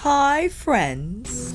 Hi, friends.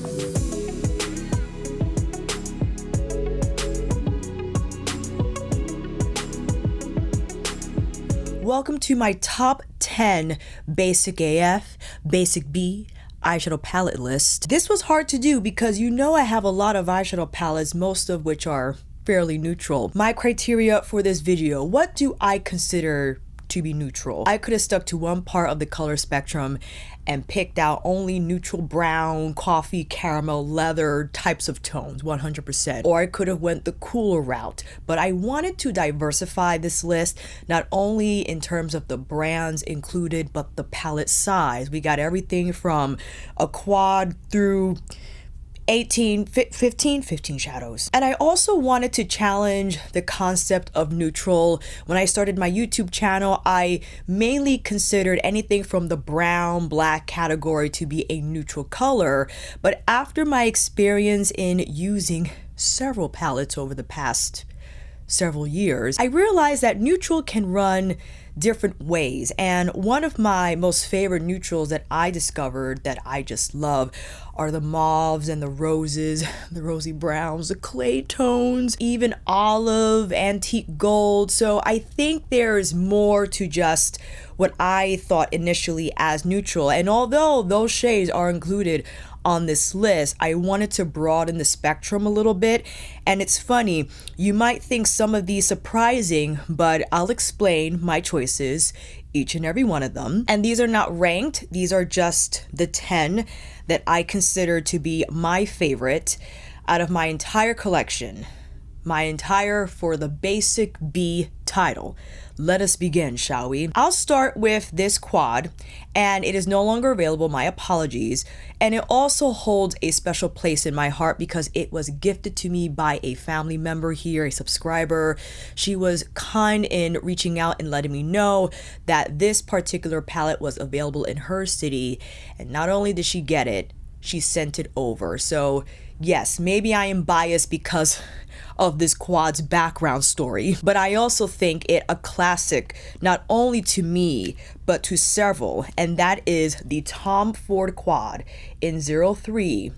Welcome to my top 10 Basic AF, Basic B eyeshadow palette list. This was hard to do because you know I have a lot of eyeshadow palettes, most of which are fairly neutral. My criteria for this video, what do I consider to be neutral? I could have stuck to one part of the color spectrum and picked out only neutral brown, coffee, caramel, leather types of tones, 100%. Or I could have went the cooler route, but I wanted to diversify this list, not only in terms of the brands included, but the palette size. We got everything from a quad through 15 shadows. And I also wanted to challenge the concept of neutral. When I started my YouTube channel, I mainly considered anything from the brown, black category to be a neutral color. But after my experience in using several palettes over the past several years, I realized that neutral can run different ways. And one of my most favorite neutrals that I discovered that I just love are the mauves and the roses, the rosy browns, the clay tones, even olive, antique gold. So I think there's more to just what I thought initially as neutral. And although those shades are included on this list, I wanted to broaden the spectrum a little bit. And it's funny, you might think some of these surprising, but I'll explain my choices, each and every one of them. And these are not ranked, these are just the 10 that I consider to be my favorite out of my entire collection. My entire for the Basic B title. Let us begin, shall we? I'll start with this quad, and it is no longer available, my apologies. And it also holds a special place in my heart because it was gifted to me by a family member here, a subscriber. She was kind in reaching out and letting me know that this particular palette was available in her city. And not only did she get it, she sent it over. So yes, maybe I am biased because of this quad's background story, but I also think it a classic, not only to me, but to several, and that is the Tom Ford quad in 03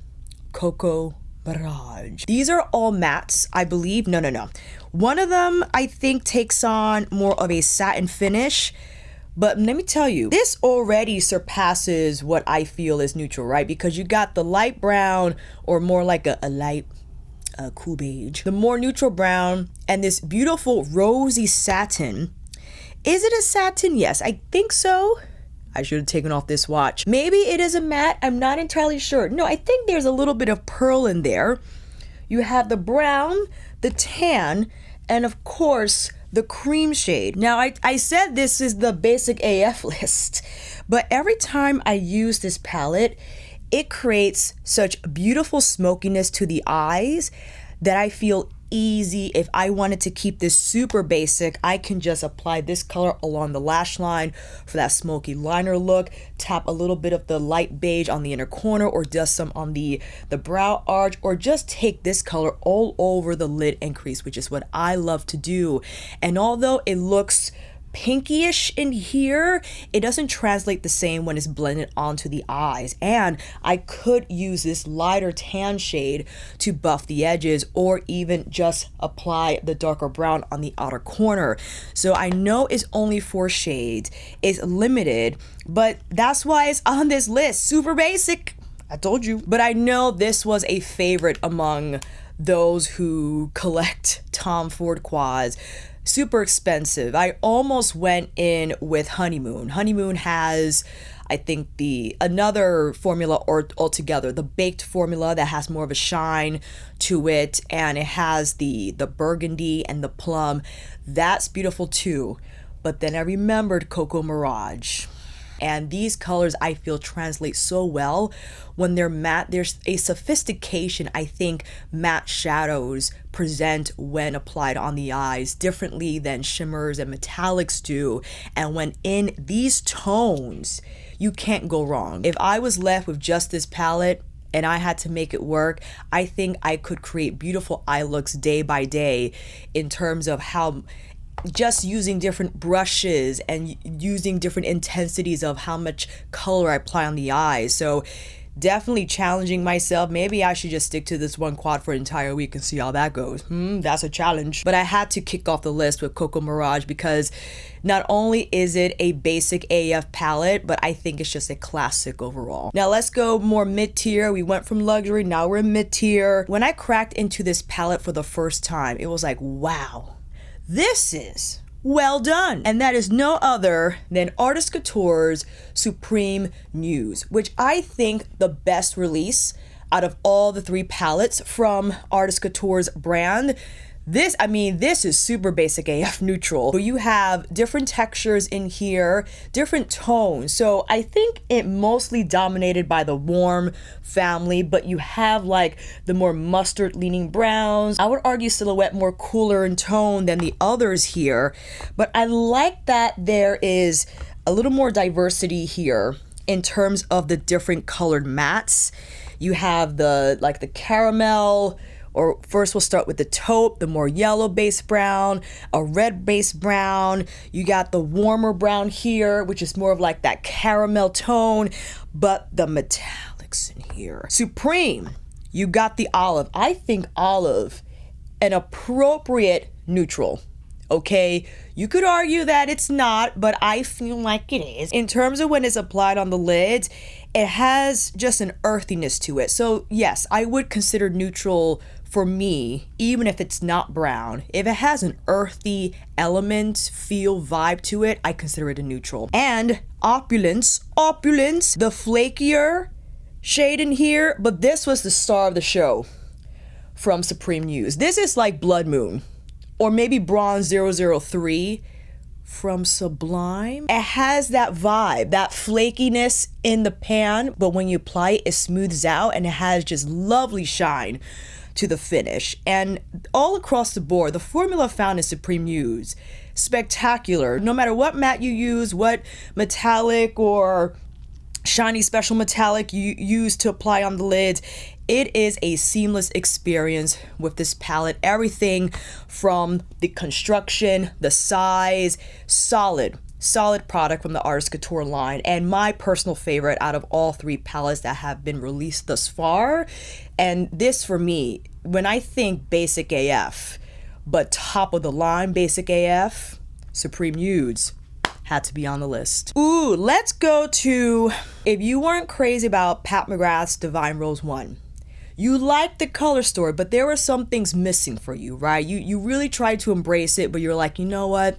Cocoa Mirage. These are all mattes, I believe. No. One of them, I think, takes on more of a satin finish, but let me tell you, this already surpasses what I feel is neutral, right? Because you got the light brown, or more like a light cool beige, the more neutral brown, and this beautiful rosy satin. Is it a satin? Yes, I think so. I should have taken off this watch. Maybe it is a matte. I'm not entirely sure. No, I think there's a little bit of pearl in there. You have the brown, the tan, and of course the cream shade. Now I said this is the Basic AF list, but every time I use this palette, it creates such beautiful smokiness to the eyes that I feel easy. If I wanted to keep this super basic, I can just apply this color along the lash line for that smoky liner look, tap a little bit of the light beige on the inner corner, or just some on the brow arch, or just take this color all over the lid and crease, which is what I love to do. And although it looks pinkyish in here, it doesn't translate the same when it's blended onto the eyes. And I could use this lighter tan shade to buff the edges, or even just apply the darker brown on the outer corner. So I know it's only 4 shades, it's limited, but that's why it's on this list. Super basic, I told you. But I know this was a favorite among those who collect Tom Ford quads. Super expensive. I almost went in with Honeymoon. Honeymoon has, I think, another formula altogether, the baked formula that has more of a shine to it, and it has the burgundy and the plum. That's beautiful too. But then I remembered Cocoa Mirage. And these colors, I feel, translate so well when they're matte. There's a sophistication I think matte shadows present when applied on the eyes differently than shimmers and metallics do. And when in these tones, you can't go wrong. If I was left with just this palette and I had to make it work, I think I could create beautiful eye looks day by day in terms of how just using different brushes and using different intensities of how much color I apply on the eyes. So Definitely challenging myself. Maybe I should just stick to this one quad for an entire week and see how that goes. That's a challenge. But I had to kick off the list with Coco Mirage because not only is it a basic AF palette, but I think it's just a classic overall. Now let's go more mid-tier. We went from luxury, now we're in mid-tier. When I cracked into this palette for the first time, it was like, wow, this is well done. And that is no other than Artist Couture's Supreme Nudes, which I think the best release out of all the 3 palettes from Artist Couture's brand. This is super basic AF neutral, but you have different textures in here, different tones. So I think it mostly dominated by the warm family, but you have like the more mustard leaning browns. I would argue Silhouette more cooler in tone than the others here, but I like that there is a little more diversity here in terms of the different colored mattes. You have the caramel, or first we'll start with the taupe, the more yellow base brown, a red base brown. You got the warmer brown here, which is more of like that caramel tone, but the metallics in here. Supreme, you got the olive. I think olive, an appropriate neutral. Okay, you could argue that it's not, but I feel like it is. In terms of when it's applied on the lids, it has just an earthiness to it. So yes, I would consider neutral for me, even if it's not brown. If it has an earthy element, feel, vibe to it, I consider it a neutral. And Opulence, the flakier shade in here, but this was the star of the show from Supreme Nudes. This is like Blood Moon, or maybe Bronze 003 from Sublime. It has that vibe, that flakiness in the pan, but when you apply it, it smooths out and it has just lovely shine to the finish. And all across the board, the formula found in Supreme Nudes, spectacular. No matter what matte you use, what metallic or shiny special metallic you use to apply on the lids, it is a seamless experience with this palette. Everything from the construction, the size, solid product from the Artist Couture line, and my personal favorite out of all 3 palettes that have been released thus far. And this, for me, when I think basic AF, but top of the line basic AF, Supreme Nudes had to be on the list. Ooh, let's go to, if you weren't crazy about Pat McGrath's Divine Rose 1, you liked the color story, but there were some things missing for you, right? You really tried to embrace it, but you're like, you know what?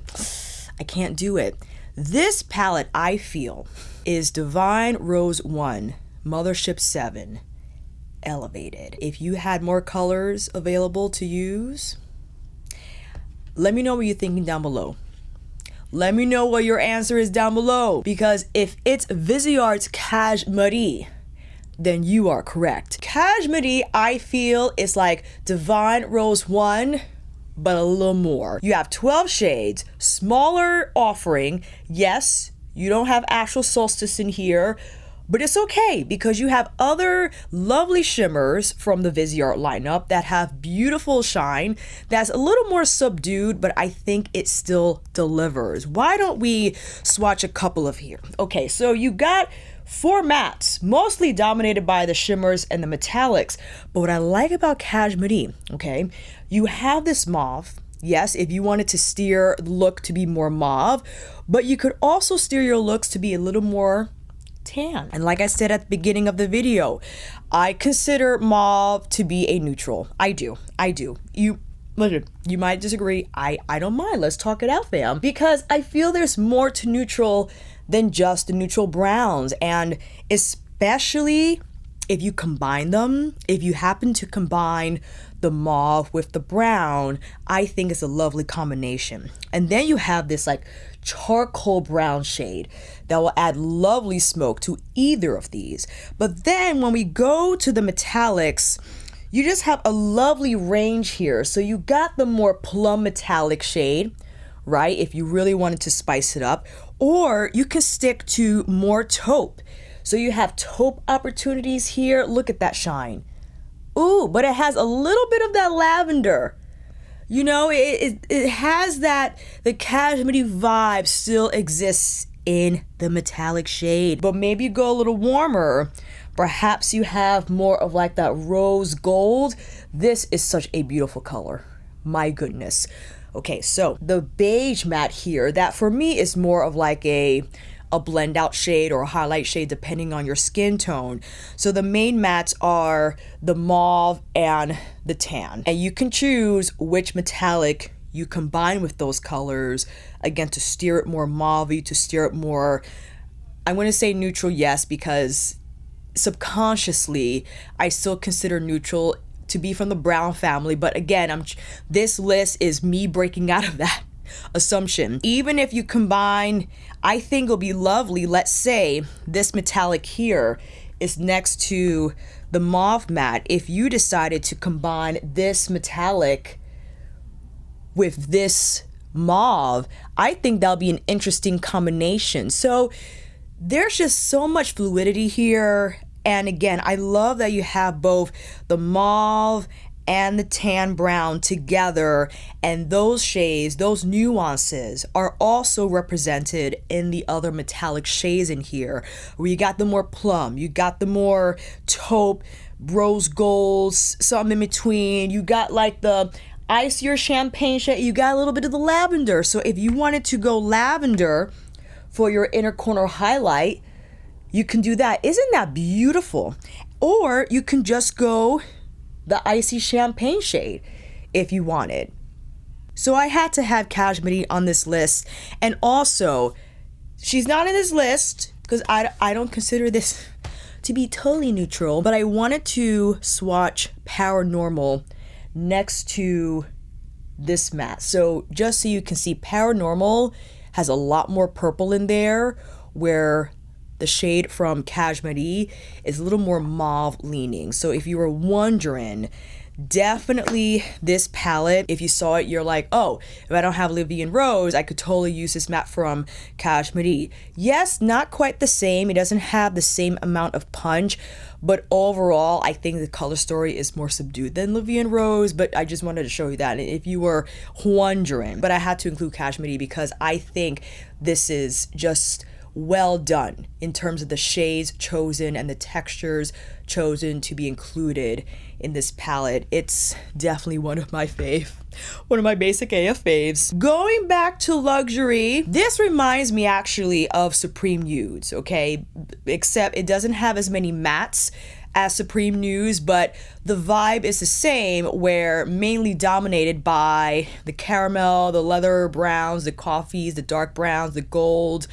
I can't do it. This palette, I feel, is Divine Rose 1, Mothership 7, elevated. If you had more colors available to use, let me know what you're thinking down below. Let me know what your answer is down below, because if it's Viseart Cashmerie, then you are correct. Cashmerie, I feel, is like Divine Rose 1, but a little more. You have 12 shades, smaller offering. Yes, you don't have actual solstice in here, but it's okay because you have other lovely shimmers from the Viseart lineup that have beautiful shine that's a little more subdued, but I think it still delivers. Why don't we swatch a couple of here? Okay, so you got 4 mattes, mostly dominated by the shimmers and the metallics. But what I like about Cashmerie, okay, you have this mauve. Yes, if you wanted to steer the look to be more mauve, but you could also steer your looks to be a little more tan. And like I said at the beginning of the video, I consider mauve to be a neutral. I do. Listen, you might disagree. I don't mind. Let's talk it out, fam. Because I feel there's more to neutral than just the neutral browns. And especially if you combine them, if you happen to combine the mauve with the brown, I think it's a lovely combination. And then you have this like charcoal brown shade that will add lovely smoke to either of these. But then when we go to the metallics, you just have a lovely range here. So you got the more plum metallic shade, right? If you really wanted to spice it up, or you can stick to more taupe. So you have taupe opportunities here. Look at that shine. Ooh, but it has a little bit of that lavender. You know, it has that, the cashmere vibe still exists in the metallic shade, but maybe you go a little warmer, Perhaps you have more of like that rose gold. This is such a beautiful color. My goodness. Okay, so the beige matte here, that for me is more of like a blend out shade or a highlight shade depending on your skin tone. So the main mattes are the mauve and the tan. And you can choose which metallic you combine with those colors, again, to steer it more mauve-y, to steer it more, I'm going to say neutral, yes, because subconsciously I still consider neutral to be from the brown family. But again, this list is me breaking out of that assumption. Even if you combine, I think it'll be lovely. Let's say this metallic here is next to the mauve matte. If you decided to combine this metallic with this mauve, I think that'll be an interesting combination. So there's just so much fluidity here. And again, I love that you have both the mauve and the tan brown together, and those shades, those nuances are also represented in the other metallic shades in here, where you got the more plum, you got the more taupe, rose golds, something in between, you got like the icier champagne shade, you got a little bit of the lavender. So if you wanted to go lavender for your inner corner highlight, you can do that. Isn't that beautiful? Or you can just go the icy champagne shade if you wanted. So I had to have Cashmerie on this list. And also, she's not in this list because I don't consider this to be totally neutral, but I wanted to swatch Paranormal next to this matte. So just so you can see, Paranormal has a lot more purple in there, where the shade from Cashmerie is a little more mauve leaning. So if you were wondering, definitely this palette, if you saw it, you're like, oh, if I don't have Livy and Rose, I could totally use this matte from Cashmerie. Yes, not quite the same. It doesn't have the same amount of punch, but overall, I think the color story is more subdued than Livy and Rose, but I just wanted to show you that if you were wondering. But I had to include Cashmerie because I think this is just well done in terms of the shades chosen and the textures chosen to be included in this palette. It's definitely one of my basic AF faves. Going back to luxury, this reminds me actually of Supreme Nudes, okay? Except it doesn't have as many mattes as Supreme Nudes, but the vibe is the same, where mainly dominated by the caramel, the leather browns, the coffees, the dark browns, the gold,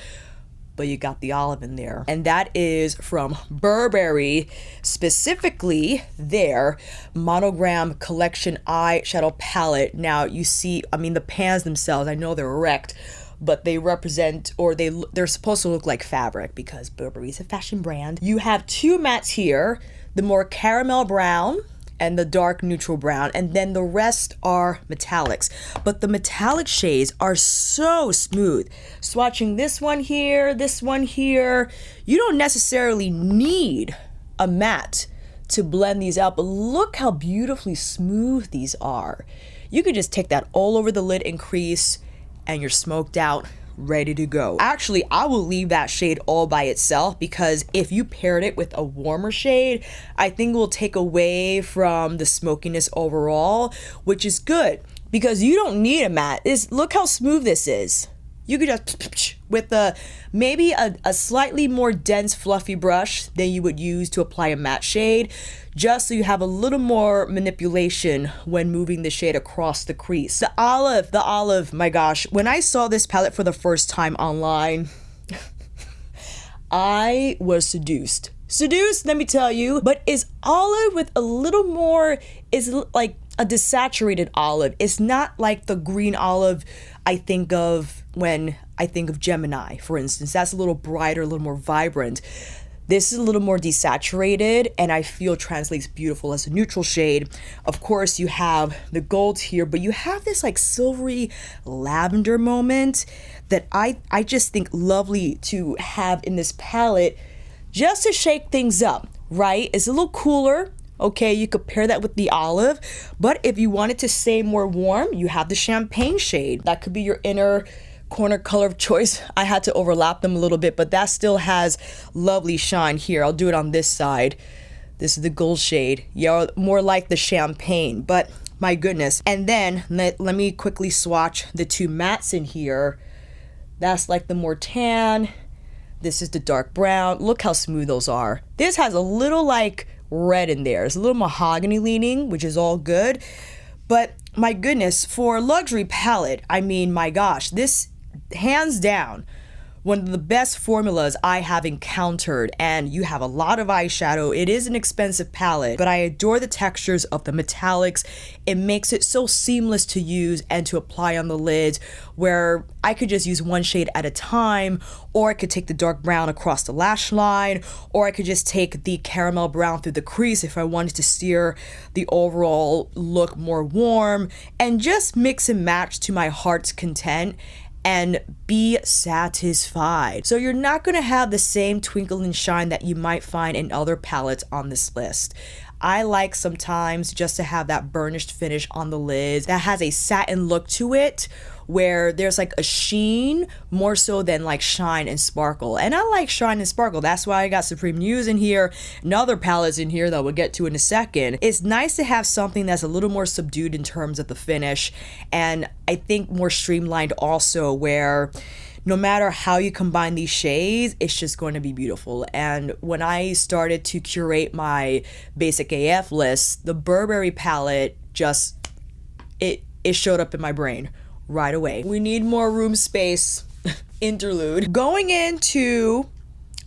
but you got the olive in there. And that is from Burberry, specifically their Monogram Collection Eyeshadow Palette. Now you see, I mean, the pans themselves, I know they're wrecked, but they represent, or they're supposed to look like fabric because Burberry is a fashion brand. You have two mattes here, the more caramel brown and the dark neutral brown, and then the rest are metallics. But the metallic shades are so smooth. Swatching this one here, you don't necessarily need a matte to blend these out, but look how beautifully smooth these are. You could just take that all over the lid and crease, and you're smoked out, ready to go. Actually, I will leave that shade all by itself, because if you paired it with a warmer shade, I think it will take away from the smokiness overall, which is good because you don't need a matte. Look how smooth this is. You could just, with maybe a slightly more dense fluffy brush than you would use to apply a matte shade, just so you have a little more manipulation when moving the shade across the crease. The olive, my gosh, when I saw this palette for the first time online, I was seduced, let me tell you. But is olive with a little more, is like a desaturated olive. It's not like the green olive I think of when I think of Gemini, for instance. That's a little brighter, a little more vibrant. This is a little more desaturated, and I feel translates beautiful as a neutral shade. Of course, you have the golds here, but you have this like silvery lavender moment that I just think lovely to have in this palette, just to shake things up, right? It's a little cooler. Okay, you could pair that with the olive, but if you wanted to stay more warm, you have the champagne shade. That could be your inner corner color of choice. I had to overlap them a little bit, but that still has lovely shine here. I'll do it on this side. This is the gold shade. Yeah, more like the champagne, but my goodness. And then let me quickly swatch the two mattes in here. That's like the more tan. This is the dark brown. Look how smooth those are. This has a little like red in there. It's a little mahogany leaning, which is all good. But my goodness, for a luxury palette, I mean, my gosh, this hands down one of the best formulas I have encountered. And you have a lot of eyeshadow. It is an expensive palette, but I adore the textures of the metallics. It makes it so seamless to use and to apply on the lids, where I could just use one shade at a time, or I could take the dark brown across the lash line, or I could just take the caramel brown through the crease if I wanted to steer the overall look more warm, and just mix and match to my heart's content and be satisfied. So you're not gonna have the same twinkle and shine that you might find in other palettes on this list. I like sometimes just to have that burnished finish on the lids that has a satin look to it, where there's like a sheen more so than like shine and sparkle. And I like shine and sparkle. That's why I got Supreme News in here and other palettes in here that we'll get to in a second. It's nice to have something that's a little more subdued in terms of the finish, and I think more streamlined also, where no matter how you combine these shades, it's just going to be beautiful. And when I started to curate my basic AF list, the Burberry palette just, it showed up in my brain right away. We need more room space. Interlude. Going into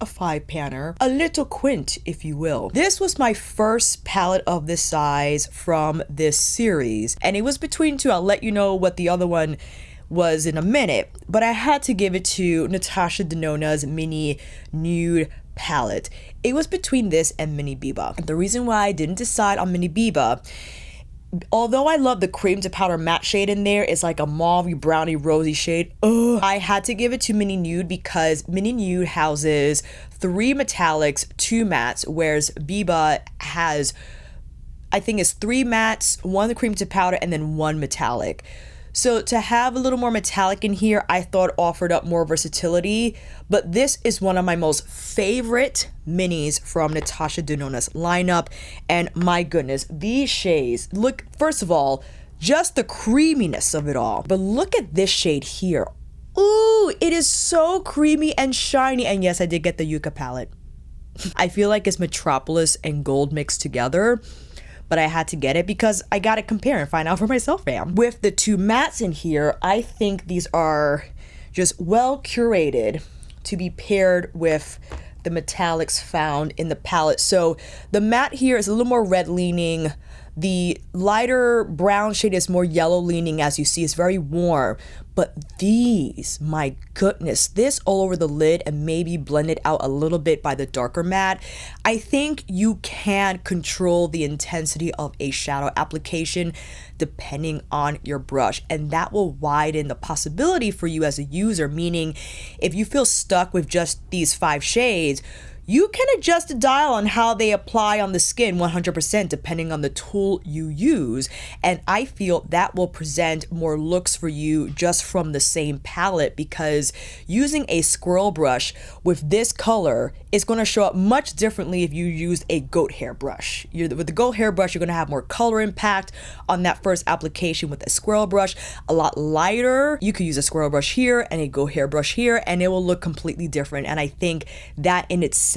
a 5-panner, a little quint, if you will. This was my first palette of this size from this series, and it was between two. I'll let you know what the other one was in a minute, but I had to give it to Natasha Denona's mini nude palette. It was between this and mini Biba. The reason why I didn't decide on mini Biba, although I love the cream to powder matte shade in there, it's like a mauve browny rosy shade. Ugh. I had to give it to mini nude because mini nude houses 3 metallics, 2 mattes, whereas Biba has, I think it's 3 mattes, 1 cream to powder, and then 1 metallic. So to have a little more metallic in here, I thought offered up more versatility, but this is one of my most favorite minis from Natasha Denona's lineup. And my goodness, these shades, look, first of all, just the creaminess of it all, but look at this shade here. Ooh, it is so creamy and shiny. And yes, I did get the Yucca palette. I feel like it's Metropolis and gold mixed together, but I had to get it because I gotta compare and find out for myself, fam. With the 2 mattes in here, I think these are just well curated to be paired with the metallics found in the palette. So the matte here is a little more red leaning. The lighter brown shade is more yellow leaning, as you see. It's very warm. But these, my goodness, this all over the lid and maybe blended out a little bit by the darker matte. I think you can control the intensity of a shadow application depending on your brush, and that will widen the possibility for you as a user, meaning if you feel stuck with just these 5 shades, you can adjust the dial on how they apply on the skin 100% depending on the tool you use. And I feel that will present more looks for you just from the same palette, because using a squirrel brush with this color is going to show up much differently if you use a goat hair brush. With the goat hair brush, you're going to have more color impact on that first application. With a squirrel brush, a lot lighter. You could use a squirrel brush here and a goat hair brush here, and it will look completely different. And I think that in itself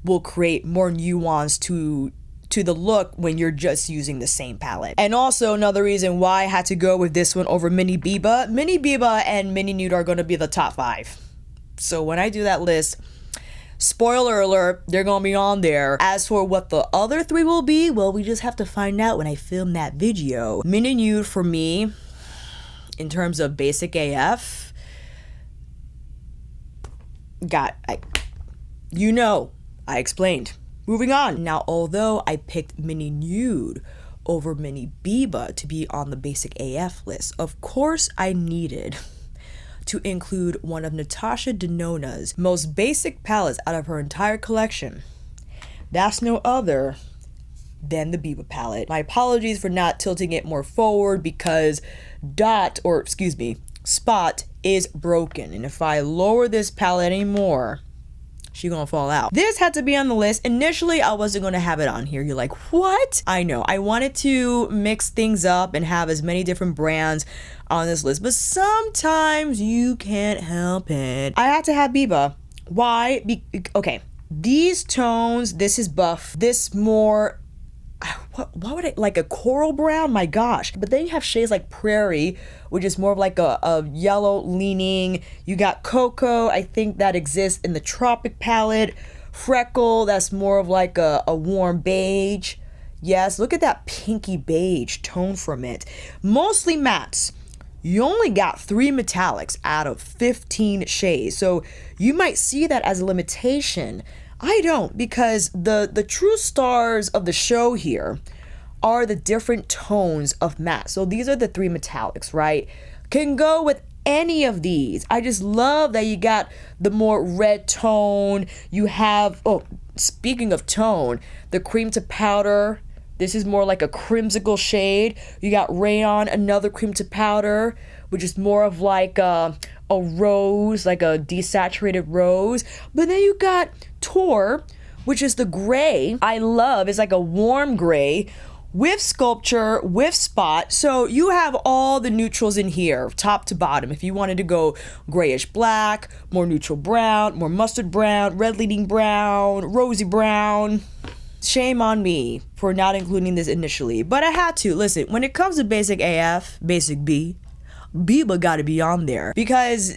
will create more nuance to the look when you're just using the same palette. And also another reason why I had to go with this one over mini Biba. Mini Biba and mini nude are going to be the top 5. So when I do that list, spoiler alert, they're going to be on there. As for what the other 3 will be, well, we just have to find out when I film that video. Mini nude for me, in terms of basic AF, I explained. Moving on. Now, although I picked mini nude over mini Biba to be on the basic AF list, of course I needed to include one of Natasha Denona's most basic palettes out of her entire collection. That's no other than the Biba palette. My apologies for not tilting it more forward, because spot is broken. And if I lower this palette anymore, she gonna fall out. This had to be on the list. Initially, I wasn't gonna have it on here. You're like, what? I know. I wanted to mix things up and have as many different brands on this list, but sometimes you can't help it. I had to have Biba. Why? Okay, these tones, this is buff, this more, what would it, like a coral brown? My gosh. But then you have shades like Prairie, which is more of like a yellow leaning. You got Cocoa, I think that exists in the Tropic palette. Freckle, that's more of like a warm beige. Yes, look at that pinky beige tone from it. Mostly mattes. You only got 3 metallics out of 15 shades. So you might see that as a limitation. I don't, because the true stars of the show here are the different tones of matte. So these are the 3 metallics, right? Can go with any of these. I just love that you got the more red tone. You have, oh, speaking of tone, the cream to powder. This is more like a crimsical shade. You got Rayon, another cream to powder, which is more of like a rose, like a desaturated rose. But then you got Tour, which is the gray. I love, it's like a warm gray with sculpture, with spot. So you have all the neutrals in here, top to bottom. If you wanted to go grayish black, more neutral brown, more mustard brown, red leading brown, rosy brown. Shame on me for not including this initially, but I had to. Listen, when it comes to basic AF, basic B, Biba gotta be on there, because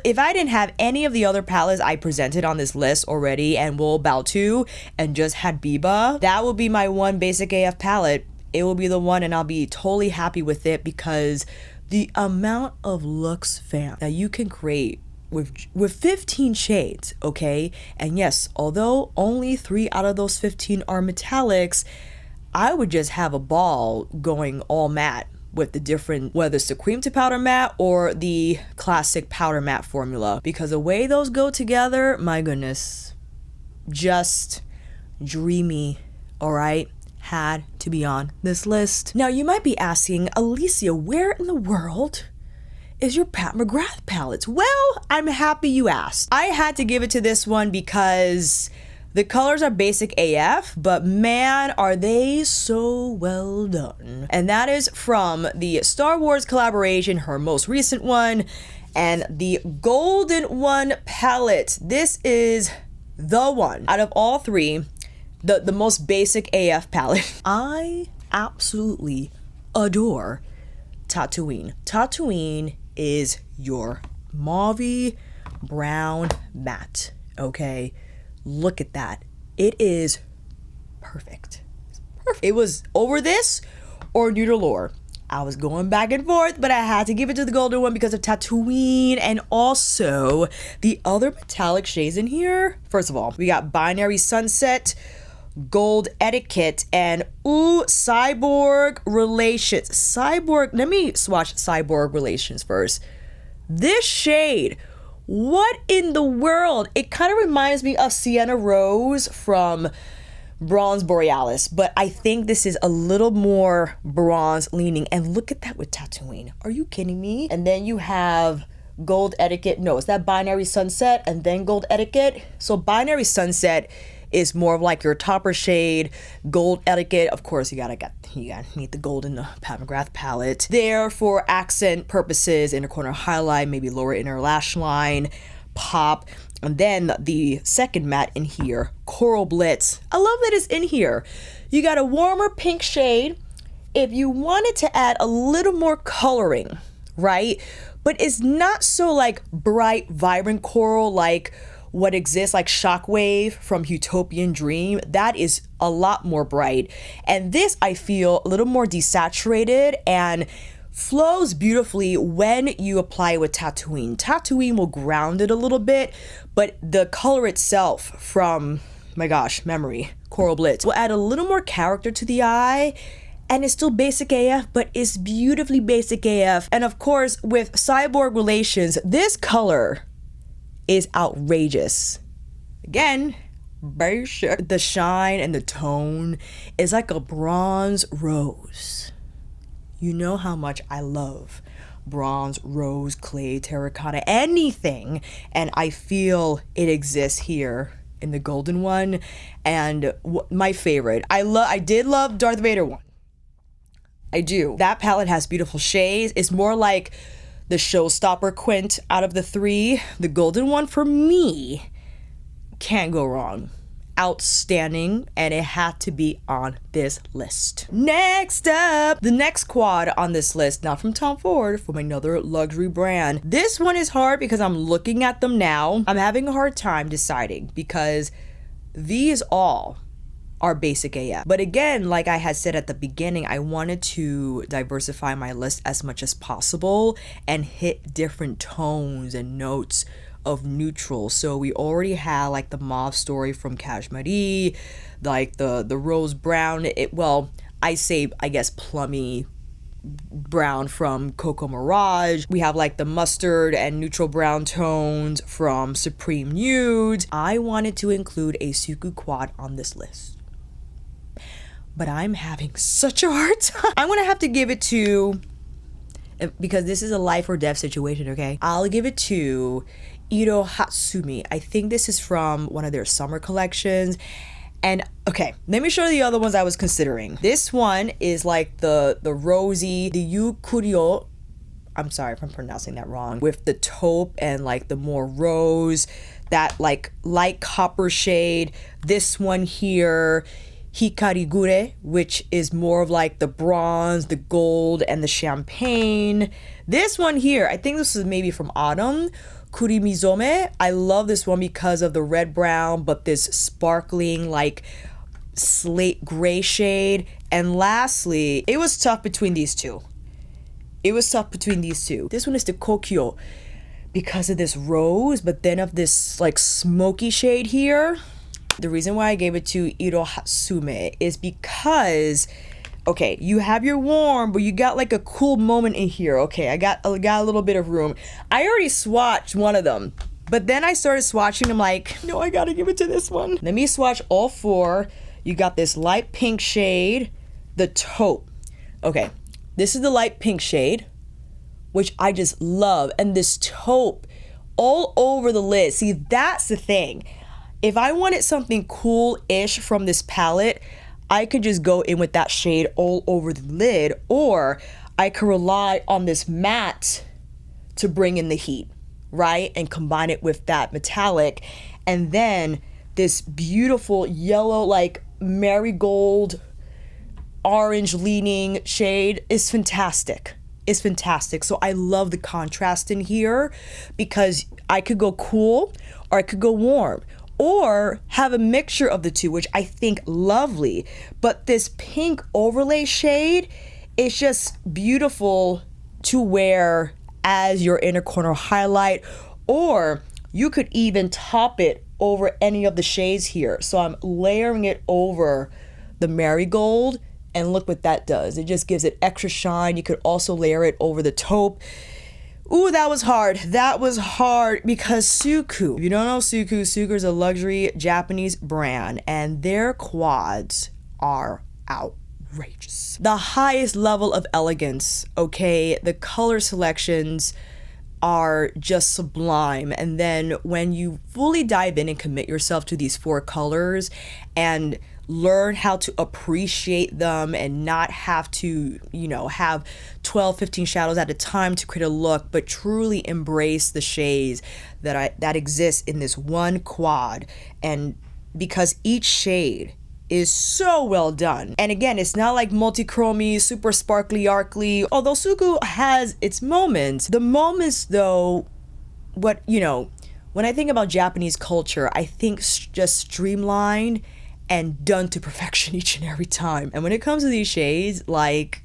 if I didn't have any of the other palettes I presented on this list already and will bow to, and just had Biba, that will be my one basic AF palette. It will be the one, and I'll be totally happy with it, because the amount of looks, fam, that you can create with 15 shades, okay? And yes, although only 3 out of those 15 are metallics, I would just have a ball going all matte with the different, whether it's the cream to powder matte or the classic powder matte formula, because the way those go together, my goodness, just dreamy. All right, had to be on this list. Now you might be asking, Alicia, where in the world is your Pat McGrath palettes? Well, I'm happy you asked. I had to give it to this one because the colors are basic AF, but man, are they so well done. And that is from the Star Wars collaboration, her most recent one, and the Golden One palette. This is the one out of all 3, the most basic AF palette. I absolutely adore Tatooine. Tatooine is your mauvey brown matte, okay? Look at that. It is perfect. Perfect. It was over this or Nude Allure. I was going back and forth, but I had to give it to the Golden One because of Tatooine, and also the other metallic shades in here. First of all, we got Binary Sunset, Gold Etiquette, and Cyborg Relations. Cyborg, let me swatch Cyborg Relations first. This shade, what in the world? It kind of reminds me of Sienna Rose from Bronze Borealis, but I think this is a little more bronze leaning. And look at that with Tatooine. Are you kidding me? And then you have Gold Etiquette. No, it's that Binary Sunset and then Gold Etiquette. So Binary Sunset is more of like your topper shade. Gold Etiquette, of course, you gotta need the gold in the Pat McGrath palette there for accent purposes, inner corner highlight, maybe lower inner lash line, pop. And then the second matte in here, Coral Blitz. I love that it's in here. You got a warmer pink shade if you wanted to add a little more coloring, right? But it's not so like bright, vibrant coral like what exists, like Shockwave from Utopian Dream. That is a lot more bright. And this, I feel, a little more desaturated and flows beautifully when you apply it with Tatooine. Tatooine will ground it a little bit, but the color itself from, my gosh, Memory, Coral Blitz, will add a little more character to the eye. And it's still basic AF, but it's beautifully basic AF. And of course, with Cyborg Relations, this color is outrageous. Again, beige. The shine and the tone is like a bronze rose. You know how much I love bronze, rose, clay, terracotta, anything. And I feel it exists here in the golden one. And my favorite, I did love Darth Vader one. I do. That palette has beautiful shades. It's more like the showstopper quint out of the three. The golden one, for me, can't go wrong. Outstanding, and it had to be on this list. Next up, the next quad on this list, not from Tom Ford, from another luxury brand. This one is hard because I'm looking at them now. I'm having a hard time deciding because these all are basic AF. But again, like I had said at the beginning, I wanted to diversify my list as much as possible and hit different tones and notes of neutral. So we already had like the mauve story from Cashmerie, like the rose brown, I guess plummy brown from Coco Mirage. We have like the mustard and neutral brown tones from Supreme Nudes. I wanted to include a Suqqu quad on this list, but I'm having such a hard time. I'm gonna have to give it to, because this is a life or death situation, okay? I'll give it to Irohatsume. I think this is from one of their summer collections. And okay, let me show you the other ones I was considering. This one is like the rosy, the Yukurio. I'm sorry if I'm pronouncing that wrong. With the taupe and like the more rose, that like light copper shade. This one here, Hikarigure, which is more of like the bronze, the gold, and the champagne. This one here, I think this is maybe from autumn. Kurimizome. I love this one because of the red brown, but this sparkling like slate gray shade. And lastly, it was tough between these two. This one is the Kokyo because of this rose, but then of this like smoky shade here. The reason why I gave it to Irohatsume is because, okay, you have your warm, but you got like a cool moment in here. Okay, I got a little bit of room. I already swatched one of them, but then I started swatching them like, no, I gotta give it to this one. Let me swatch all four. You got this light pink shade, the taupe. Okay, this is the light pink shade, which I just love. And this taupe all over the lid. See, that's the thing. If I wanted something cool-ish from this palette, I could just go in with that shade all over the lid, or I could rely on this matte to bring in the heat, right? And combine it with that metallic. And then this beautiful yellow, like marigold, orange leaning shade is fantastic. It's fantastic. So I love the contrast in here because I could go cool or I could go warm, or have a mixture of the two, which I think lovely. But this pink overlay shade is just beautiful to wear as your inner corner highlight, or you could even top it over any of the shades here. So I'm layering it over the marigold, and look what that does. It just gives it extra shine. You could also layer it over the taupe. Ooh, that was hard. That was hard because Suqqu, if you don't know Suqqu is a luxury Japanese brand, and their quads are outrageous. The highest level of elegance, okay? The color selections are just sublime. And then when you fully dive in and commit yourself to these four colors and learn how to appreciate them and not have to, have 12, 15 shadows at a time to create a look, but truly embrace the shades that exist in this one quad. And because each shade is so well done. And again, it's not like multi-chromy, super sparkly, arcly, although Suqqu has its moments. The moments though, when I think about Japanese culture, I think just streamlined and done to perfection each and every time. And when it comes to these shades, like,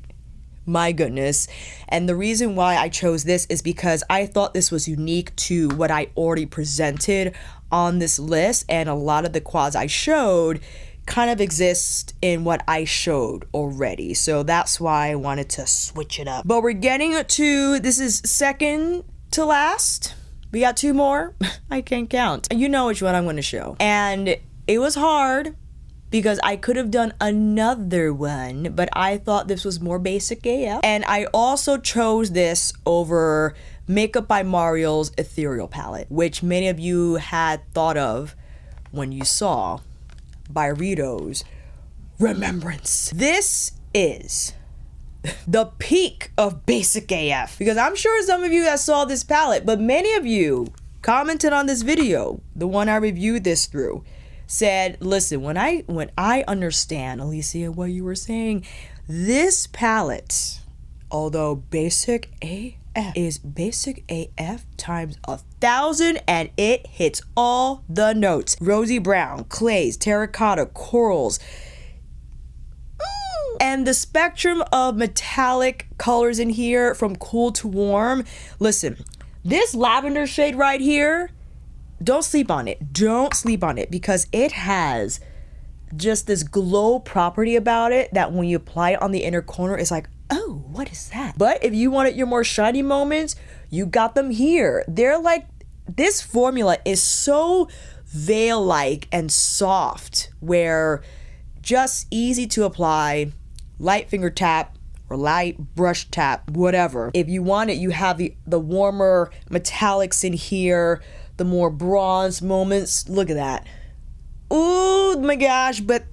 my goodness. And the reason why I chose this is because I thought this was unique to what I already presented on this list, and a lot of the quads I showed kind of exist in what I showed already. So that's why I wanted to switch it up. But we're getting to, this is second to last. We got two more. I can't count. You know which one I'm going to show. And it was hard because I could have done another one, but I thought this was more basic AF. And I also chose this over Makeup by Mario's Ethereal palette, which many of you had thought of when you saw Byredo's Remembrance. This is the peak of basic AF, because I'm sure some of you that saw this palette, but many of you commented on this video, the one I reviewed this through, said, listen, when I understand, Alicia, what you were saying, this palette, although basic AF, is basic AF times 1,000, and it hits all the notes. Rosy brown, clays, terracotta, corals, and the spectrum of metallic colors in here from cool to warm. Listen, this lavender shade right here, don't sleep on it. Don't sleep on it, because it has just this glow property about it that when you apply it on the inner corner, it's like, oh, what is that? But if you wanted your more shiny moments, you got them here. They're like, this formula is so veil-like and soft, where just easy to apply, light finger tap or light brush tap, whatever. If you want it, you have the warmer metallics in here, the more bronze moments. Look at that. Oh my gosh, but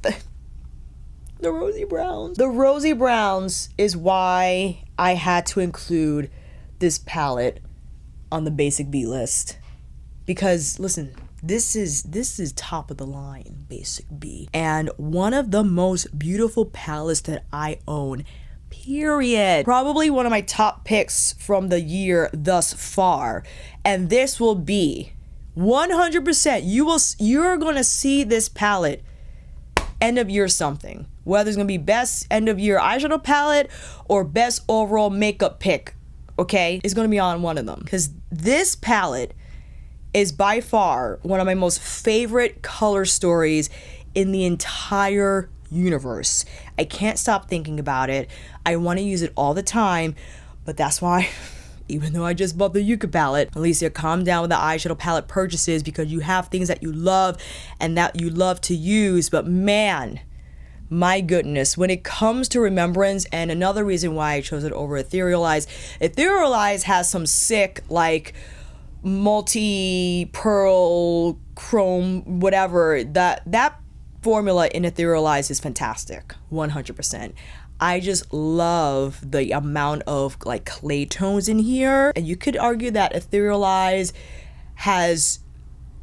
the rosy browns. The rosy browns is why I had to include this palette on the basic B list. Because listen, this is top of the line basic B, and one of the most beautiful palettes that I own, period. Probably one of my top picks from the year thus far, and this will be 100%. You're gonna see this palette end of year something, whether it's gonna be best end of year eyeshadow palette or best overall makeup pick. Okay, it's gonna be on one of them, because this palette is by far one of my most favorite color stories in the entire universe. I can't stop thinking about it. I want to use it all the time, but that's why, even though I just bought the Yucca palette, Alicia, calm down with the eyeshadow palette purchases, because you have things that you love and that you love to use. But man, my goodness, when it comes to Remembrance, and another reason why I chose it over Ethereal Eyes, Ethereal Eyes has some sick, like, multi-pearl, chrome, whatever, that formula in Ethereal Eyes is fantastic, 100%. I just love the amount of like clay tones in here, and you could argue that Ethereal Eyes has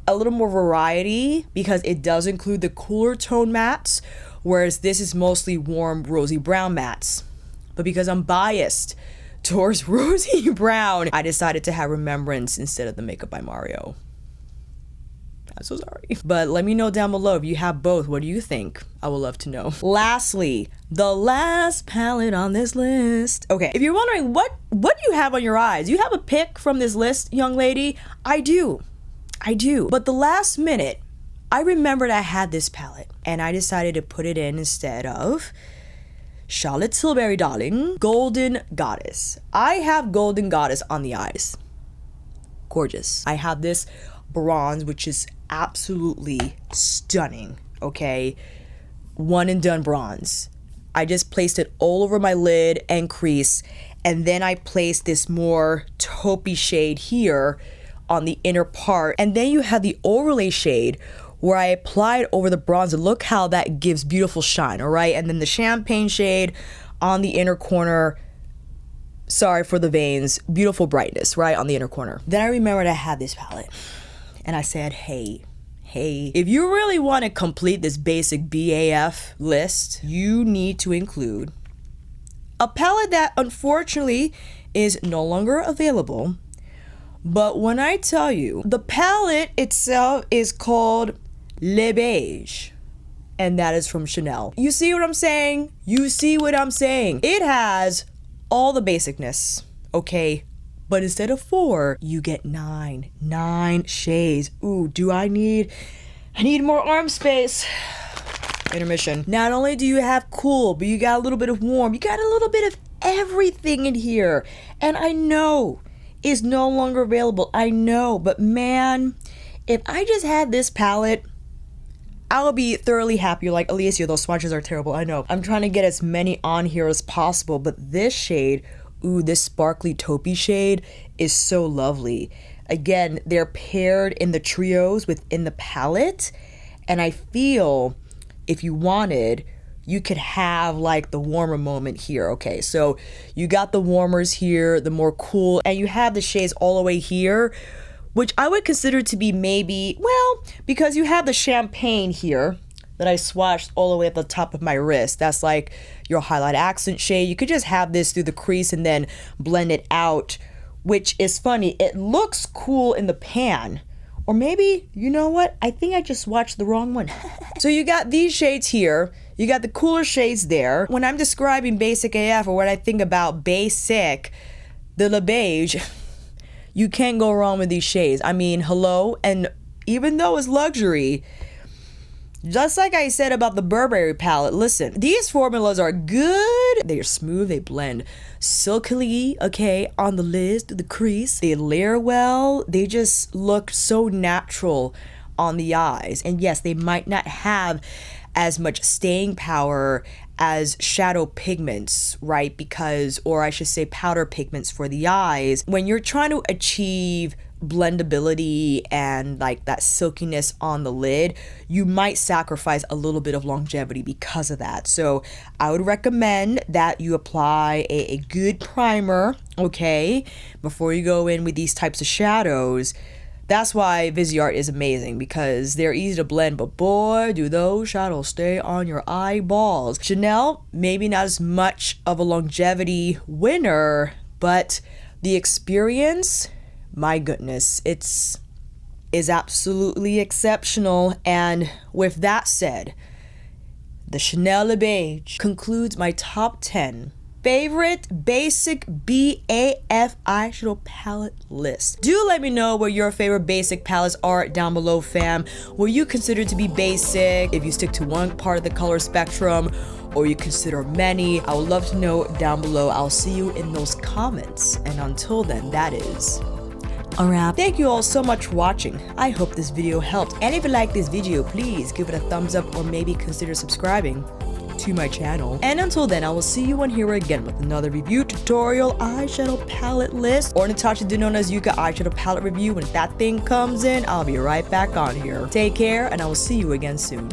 a little more variety because it does include the cooler tone mattes, whereas this is mostly warm rosy brown mattes. But because I'm biased towards rosy brown, I decided to have Remembrance instead of the Makeup by Mario. I'm so sorry. But let me know down below if you have both. What do you think? I would love to know. Lastly, the last palette on this list. Okay, if you're wondering what do you have on your eyes? You have a pick from this list, young lady? I do. But the last minute, I remembered I had this palette, and I decided to put it in instead of Charlotte Tilbury, darling, Golden Goddess. I have Golden Goddess on the eyes. Gorgeous. I have this bronze, which is absolutely stunning, okay? One and done bronze. I just placed it all over my lid and crease, and then I placed this more taupey shade here on the inner part, and then you have the overlay shade where I applied over the bronzer. Look how that gives beautiful shine, all right? And then the champagne shade on the inner corner. Sorry for the veins. Beautiful brightness, right, on the inner corner. Then I remembered I had this palette, and I said, hey, if you really want to complete this basic BAF list, you need to include a palette that unfortunately is no longer available. But when I tell you, the palette itself is called Les Beiges, and that is from Chanel. You see what I'm saying? You see what I'm saying? It has all the basicness, okay? But instead of 4, you get 9 shades. Ooh, I need more arm space. Intermission. Not only do you have cool, but you got a little bit of warm. You got a little bit of everything in here. And I know it's no longer available. I know, but man, if I just had this palette, I'll be thoroughly happy. You're like, Alicia, those swatches are terrible. I know. I'm trying to get as many on here as possible, but this shade, ooh, this sparkly taupey shade is so lovely. Again, they're paired in the trios within the palette, and I feel if you wanted, you could have like the warmer moment here. Okay, so you got the warmers here, the more cool, and you have the shades all the way here, which I would consider to be maybe, well, because you have the champagne here that I swatched all the way at the top of my wrist. That's like your highlight accent shade. You could just have this through the crease and then blend it out, which is funny. It looks cool in the pan. Or maybe, you know what? I think I just swatched the wrong one. So you got these shades here. You got the cooler shades there. When I'm describing basic AF or what I think about basic, the Les Beiges, you can't go wrong with these shades. I mean, hello. And even though it's luxury, just like I said about the Burberry palette, listen, these formulas are good. They are smooth, they blend silkily, okay, on the lids, through the crease. They layer well. They just look so natural on the eyes. And yes, they might not have as much staying power as shadow pigments, right? Because, or I should say powder pigments for the eyes. When you're trying to achieve blendability and like that silkiness on the lid, you might sacrifice a little bit of longevity because of that. So I would recommend that you apply a good primer, okay, before you go in with these types of shadows. That's why Viseart is amazing, because they're easy to blend, but boy, do those shadows stay on your eyeballs. Chanel, maybe not as much of a longevity winner, but the experience, my goodness, is absolutely exceptional. And with that said, the Chanel Les Beiges concludes my top 10 favorite basic BAF eyeshadow palette list. Do let me know what your favorite basic palettes are down below, fam. Will you consider to be basic if you stick to one part of the color spectrum, or you consider many? I would love to know down below. I'll see you in those comments. And until then, that is a wrap. Thank you all so much for watching. I hope this video helped. And if you like this video, please give it a thumbs up or maybe consider subscribing to my channel. And until then, I will see you on here again with another review, tutorial, eyeshadow palette list, or Natasha Denona's Yucca eyeshadow palette review. When that thing comes in, I'll be right back on here. Take care, and I will see you again soon.